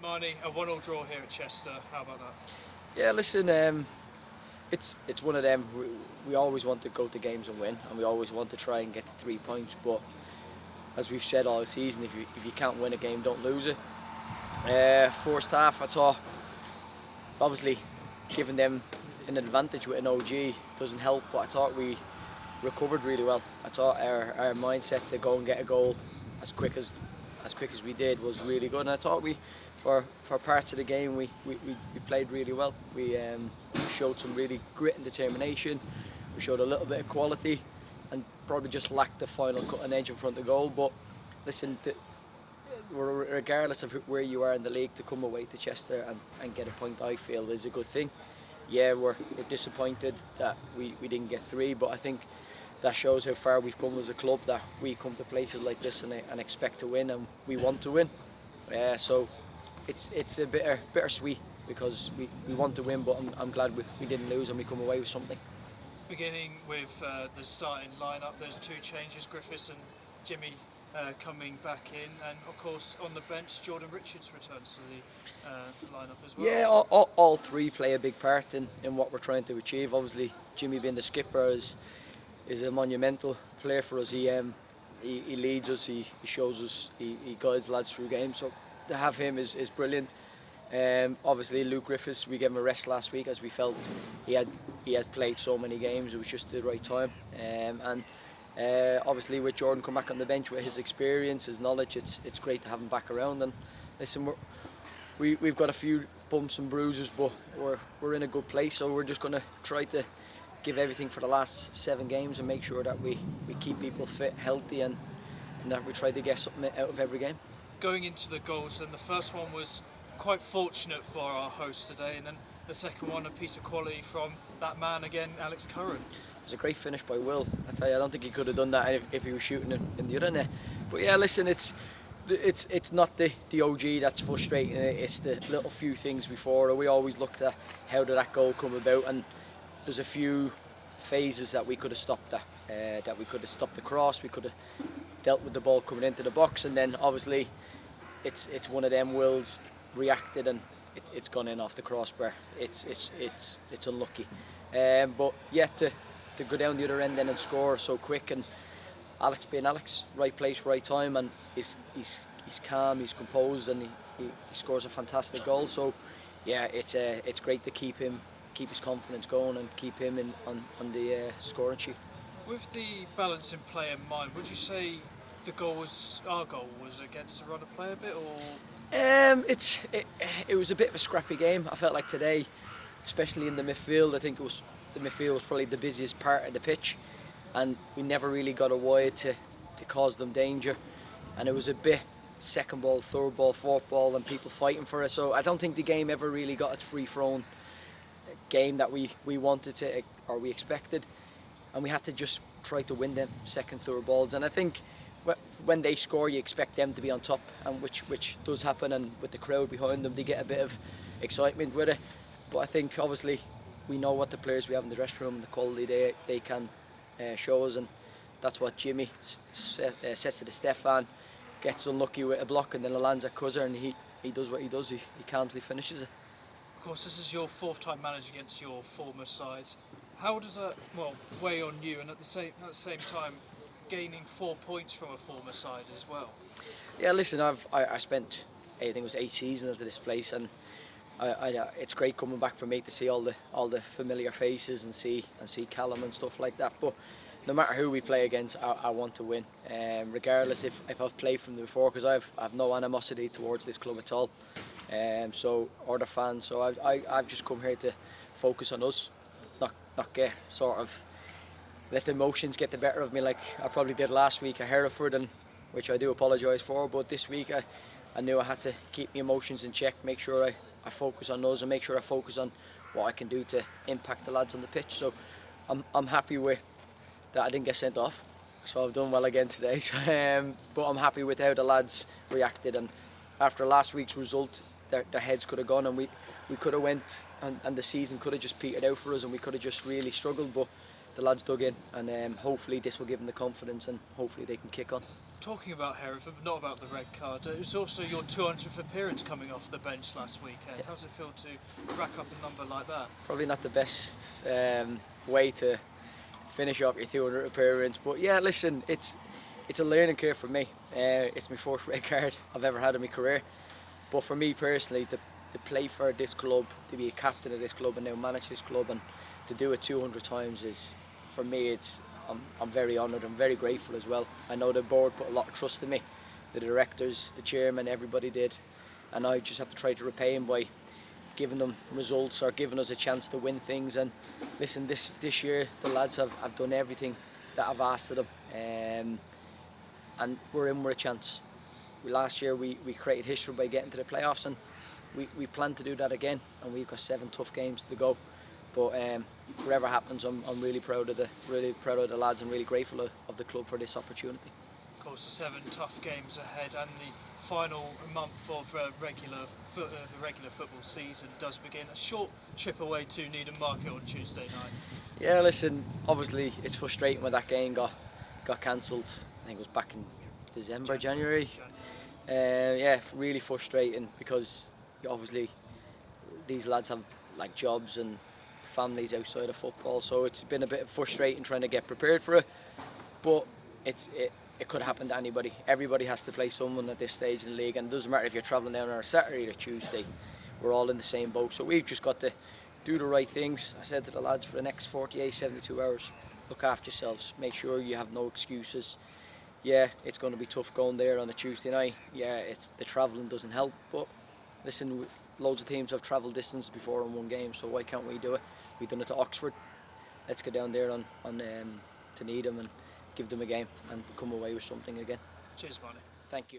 Marnie, a 1-1 draw here at Chester. How about that? Yeah, listen, it's one of them. We always want to go to games and win, and we always want to try and get the 3 points. But as we've said all season, if you can't win a game, don't lose it. First half, I thought obviously giving them an advantage with an OG doesn't help, but I thought we recovered really well. I thought our mindset to go and get a goal as quick as we did was really good, and I thought we for parts of the game we played really well. We showed some really grit and determination. We showed a little bit of quality and probably just lacked the final cutting edge in front of goal. But listen, regardless of where you are in the league, to come away to Chester and get a point, I feel is a good thing. Yeah, we're disappointed that we didn't get 3, but I think that shows how far we've come as a club, that we come to places like this and expect to win, and we want to win. So it's a bittersweet because we want to win, but I'm glad we didn't lose and we come away with something. Beginning with the starting lineup, there's 2 changes: Griffiths and Jimmy coming back in, and of course on the bench Jordan Richards returns to the lineup as well. Yeah, all 3 play a big part in what we're trying to achieve. Obviously Jimmy being the skipper is a monumental player for us. He leads us, he shows us, he guides lads through games, so to have him is brilliant. Obviously Luke Griffiths, we gave him a rest last week as we felt he had played so many games. It was just the right time, and obviously with Jordan come back on the bench with his experience, his knowledge, it's great to have him back around. And listen, we've got a few bumps and bruises, but we're in a good place, so we're just going to try to give everything for the last 7 games and make sure that we keep people fit, healthy, and that we try to get something out of every game. Going into the goals, then the first one was quite fortunate for our hosts today, and then the second one a piece of quality from that man again, Alex Curran. It was a great finish by Will. I tell you, I don't think he could have done that if he was shooting in the other net. But yeah, listen, it's not the OG that's frustrating. It's the little few things before. We always looked at how did that goal come about, and there's a few phases that we could have stopped that we could have stopped the cross, we could have dealt with the ball coming into the box, and then obviously it's one of them. Will's reacted and it's gone in off the crossbar. It's unlucky, but yeah, to go down the other end then and score so quick, and Alex being Alex, right place, right time, and he's calm, he's composed, and he scores a fantastic goal. So yeah, it's great to keep his confidence going and keep him on the scoring sheet. With the balance in play in mind, would you say our goal was against the run of play a bit, or? It was a bit of a scrappy game. I felt like today, especially in the midfield, I think the midfield was probably the busiest part of the pitch, and we never really got a wide to cause them danger, and it was a bit second ball, third ball, fourth ball, and people fighting for it. So I don't think the game ever really got its free-thrown game that we wanted to, or we expected, and we had to just try to win them second, third balls. And I think when they score, you expect them to be on top, and which does happen, and with the crowd behind them, they get a bit of excitement with it. But I think obviously we know what the players we have in the dressing room and the quality they can show us, and that's what Jimmy says to the Stefan, gets unlucky with a block, and then it lands at Cuzzer, and he does what he does, he calmly finishes it. Of course, this is your 4th time managed against your former sides. How does that weigh on you, and at the same time gaining 4 points from a former side as well? Yeah, listen, I spent, I think it was 8 seasons at this place, and it's great coming back for me to see all the familiar faces and see Callum and stuff like that. But no matter who we play against, I want to win, regardless if I've played from them before, because I've no animosity towards this club at all, or the fans. So I've just come here to focus on us, not get sort of let the emotions get the better of me like I probably did last week at Hereford, and which I do apologise for. But this week I knew I had to keep my emotions in check, make sure I focus on us, and make sure I focus on what I can do to impact the lads on the pitch. So I'm happy with that I didn't get sent off, so I've done well again today. But I'm happy with how the lads reacted, and after last week's result, their heads could have gone, and we could have went, and the season could have just petered out for us, and we could have just really struggled. But the lads dug in, and hopefully this will give them the confidence, and hopefully they can kick on. talking about Hereford, but not about the red card, it was also your 200th appearance coming off the bench last weekend. How does it feel to rack up a number like that? Probably not the best way to finish off your 200th appearance, but yeah, listen, it's a learning curve for me. It's my first red card I've ever had in my career, but for me personally, to play for this club, to be a captain of this club and now manage this club and to do it 200 times is, for me, I'm very honoured. I'm very grateful as well. I know the board put a lot of trust in me, the directors, the chairman, everybody did, and I just have to try to repay them by giving them results or giving us a chance to win things. And listen, this year the lads have done everything that I've asked of them, and we're in with a chance. Last year we created history by getting to the playoffs, and we plan to do that again, and we've got 7 tough games to go. But whatever happens, I'm really proud of the lads, and really grateful of the club for this opportunity. Of course, the 7 tough games ahead, and the final month of the regular football season does begin. A short trip away to Needham Market on Tuesday night. Yeah, listen, obviously it's frustrating when that game got cancelled. I think it was back in December, January. Yeah, really frustrating, because obviously these lads have like jobs and families outside of football, so it's been a bit frustrating trying to get prepared for it. But it could happen to anybody. Everybody has to play someone at this stage in the league, and it doesn't matter if you're travelling down on a Saturday or Tuesday. We're all in the same boat, so we've just got to do the right things. I said to the lads, for the next 48, 72 hours, look after yourselves, make sure you have no excuses. Yeah, it's going to be tough going there on a Tuesday night. Yeah, the travelling doesn't help, but listen, loads of teams have travelled distance before in one game, so why can't we do it? We've done it to Oxford. Let's go down there to Needham and give them a game and come away with something again. Cheers, Barney. Thank you.